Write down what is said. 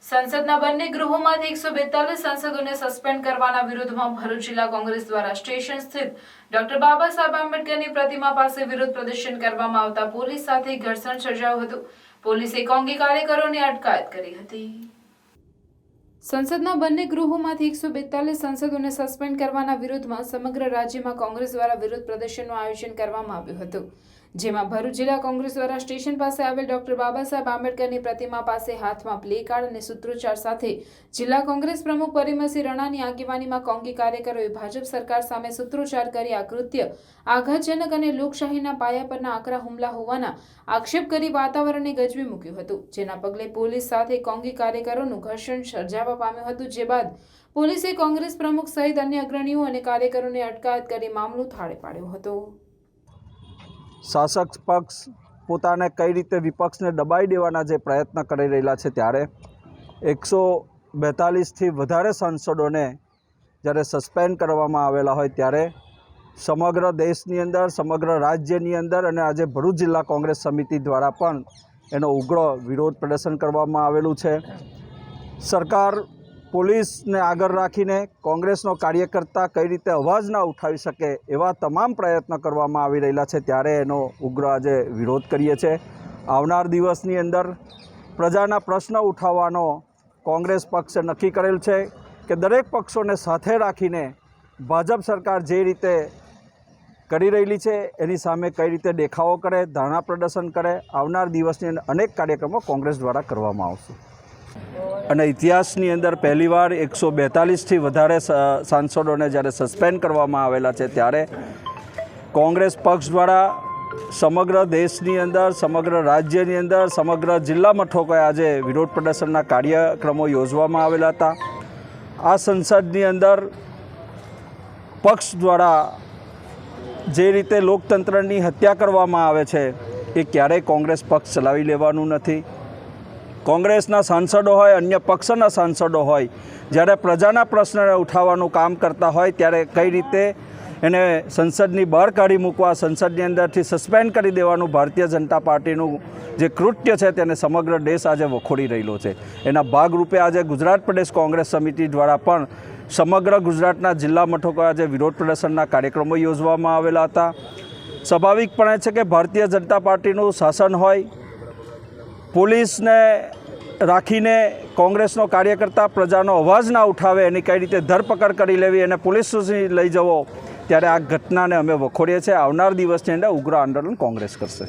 સંસદના બંને ગૃહોમાંથી 142 સાંસદોને સસ્પેન્ડ કરવાના વિરોધમાં ભરૂચ જિલ્લા કોંગ્રેસ દ્વારા સ્ટેશન સ્થિત ડોક્ટર બાબા સાહેબ આંબેડકરની પ્રતિમા પાસે વિરોધ પ્રદર્શન કરવામાં આવતા પોલીસ સાથે ઘર્ષણ સર્જાયું હતું। પોલીસે કોંગી કાર્યકરોની અટકાયત કરી હતી। સંસદના બંને ગૃહોમાંથી 142 સાંસદોને સસ્પેન્ડ કરવાના વિરોધમાં સમગ્ર રાજ્યમાં કોંગ્રેસ દ્વારા વિરોધ પ્રદર્શનનું આયોજન કરવામાં આવ્યું હતું, જેમાં ભરૂચ જિલ્લા કોંગ્રેસ દ્વારા સ્ટેશન પાસે આવેલ ડોક્ટર બાબા સાહેબ આંબેડકરની પ્રતિમા પાસે હાથમાં પ્લે કાર્ડ અને સૂત્રોચ્ચાર સાથે જિલ્લા કોંગ્રેસ પ્રમુખ પરિમલસિંહ રાણાની આગેવાનીમાં કોંગી કાર્યકરોએ ભાજપ સરકાર સામે સૂત્રોચ્ચાર કરી આ કૃત્ય આઘાતજનક અને લોકશાહીના પાયા પરના આકરા હુમલા હોવાના આક્ષેપ કરી વાતાવરણને ગજવી મૂક્યું હતું, જેના પગલે પોલીસ સાથે કોંગી કાર્યકરોનું ઘર્ષણ સર્જાવા પામ્યું હતું, જે બાદ પોલીસે કોંગ્રેસ પ્રમુખ સહિત અન્ય અગ્રણીઓ અને કાર્યકરોની અટકાયત કરી મામલો થાળે પાડ્યો હતો। શાસક પક્ષ પોતાને કઈ રીતે વિપક્ષને દબાઈ દેવાના જે પ્રયત્ન કરી રહેલા છે, ત્યારે 142થી વધારે સાંસદોને જ્યારે સસ્પેન્ડ કરવામાં આવેલા હોય ત્યારે સમગ્ર દેશની અંદર, સમગ્ર રાજ્યની અંદર અને આજે ભરૂચ જિલ્લા કોંગ્રેસ સમિતિ દ્વારા પણ એનો ઉગ્ર વિરોધ પ્રદર્શન કરવામાં આવેલું છે। સરકાર પોલીસને આગળ રાખીને કોંગ્રેસનો કાર્યકર્તા કઈ રીતે અવાજ ના ઉઠાવી શકે એવા તમામ પ્રયત્ન કરવામાં આવી રહેલા છે, ત્યારે એનો ઉગ્ર આજે વિરોધ કરીએ છીએ। આવનાર દિવસની અંદર પ્રજાના પ્રશ્ન ઉઠાવવાનો કોંગ્રેસ પક્ષે નક્કી કરેલ છે કે દરેક પક્ષોને સાથે રાખીને ભાજપ સરકાર જે રીતે કરી રહેલી છે એની સામે કઈ રીતે દેખાવો કરે, ધરણા પ્રદર્શન કરે, આવનાર દિવસની અંદર અનેક કાર્યક્રમો કોંગ્રેસ દ્વારા કરવામાં આવશે। અને ઇતિહાસની અંદર પહેલીવાર 142થી વધારે સાંસદોને જ્યારે સસ્પેન્ડ કરવામાં આવેલા છે, ત્યારે કોંગ્રેસ પક્ષ દ્વારા સમગ્ર દેશની અંદર, સમગ્ર રાજ્યની અંદર, સમગ્ર જિલ્લા મથકોએ આજે વિરોધ પ્રદર્શનના કાર્યક્રમો યોજવામાં આવેલા હતા। આ સંસદની અંદર પક્ષ દ્વારા જે રીતે લોકતંત્રની હત્યા કરવામાં આવે છે એ ક્યારેય કોંગ્રેસ પક્ષ ચલાવી લેવાનું નથી। કોંગ્રેસના સાંસદો હોય, અન્ય પક્ષના સાંસદો હોય, જ્યારે પ્રજાના પ્રશ્નને ઉઠાવવાનું કામ કરતા હોય ત્યારે કઈ રીતે એને સંસદની બહાર કાઢી મૂકવા, સંસદની અંદરથી સસ્પેન્ડ કરી દેવાનું ભારતીય જનતા પાર્ટીનું જે કૃત્ય છે તેને સમગ્ર દેશ આજે વખોડી રહેલો છે। એના ભાગરૂપે આજે ગુજરાત પ્રદેશ કોંગ્રેસ સમિતિ દ્વારા પણ સમગ્ર ગુજરાતના જિલ્લા મથકો આજે વિરોધ પ્રદર્શનના કાર્યક્રમો યોજવામાં આવેલા હતા। સ્વાભાવિકપણે છે કે ભારતીય જનતા પાર્ટીનું શાસન હોય, પોલીસને રાખીને કોંગ્રેસનો કાર્યકર્તા પ્રજાનો અવાજ ના ઉઠાવે એની કઈ રીતે ધરપકડ કરી લેવી અને પોલીસ સુધી લઈ જવો, ત્યારે આ ઘટનાને અમે વખોડીએ છીએ। આવનાર દિવસની અંદર ઉગ્ર આંદોલન કોંગ્રેસ કરશે।